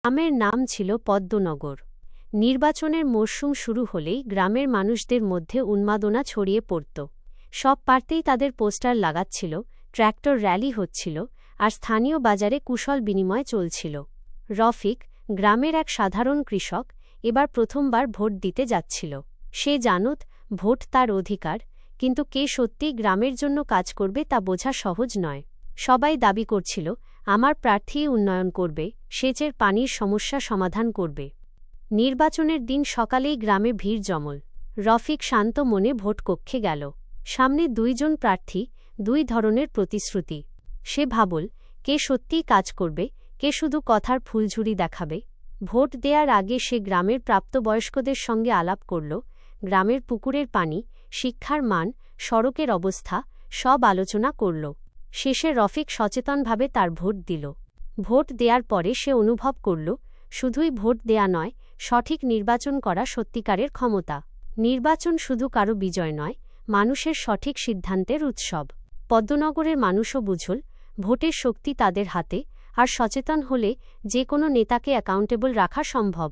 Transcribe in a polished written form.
গ্রামের নাম ছিল পদ্মনগর। নির্বাচনের মরশুম শুরু হলেই গ্রামের মানুষদের মধ্যে উন্মাদনা ছড়িয়ে পড়ত। সব প্রার্থীই তাদের পোস্টার লাগাচ্ছিল, ট্র্যাক্টর র্যালি হচ্ছিল, আর স্থানীয় বাজারে কুশল বিনিময় চলছিল। রফিক, গ্রামের এক সাধারণ কৃষক, এবার প্রথমবার ভোট দিতে যাচ্ছিল। সে জানত ভোট তার অধিকার, কিন্তু কে সত্যিই গ্রামের জন্য কাজ করবে তা বোঝা সহজ নয়। সবাই দাবি করছিল, আমার প্রার্থীই উন্নয়ন করবে, সেচের পানির সমস্যা সমাধান করবে। নির্বাচনের দিন সকালেই গ্রামে ভিড় জমল। রফিক শান্ত মনে ভোটকক্ষে গেল। সামনে দুইজন প্রার্থী, দুই ধরনের প্রতিশ্রুতি। সে ভাবল, কে সত্যিই কাজ করবে, কে শুধু কথার ফুলঝুরি দেখাবে। ভোট দেওয়ার আগে সে গ্রামের প্রাপ্তবয়স্কদের সঙ্গে আলাপ করল। গ্রামের পুকুরের পানি, শিক্ষার মান, সড়কের অবস্থা সব আলোচনা করল। শেষে রফিক সচেতনভাবে তার ভোট দিল। ভোট দেওয়ার পরে সে অনুভব করল, শুধুই ভোট দেয়া নয়, সঠিক নির্বাচন করা সত্যিকারের ক্ষমতা। নির্বাচন শুধু কারো বিজয় নয়, মানুষের সঠিক সিদ্ধান্তের উৎসব। পদ্মনগরের মানুষও বুঝল, ভোটের শক্তি তাদের হাতে, আর সচেতন হলে যে কোনো নেতাকে অ্যাকাউন্টেবল রাখা সম্ভব।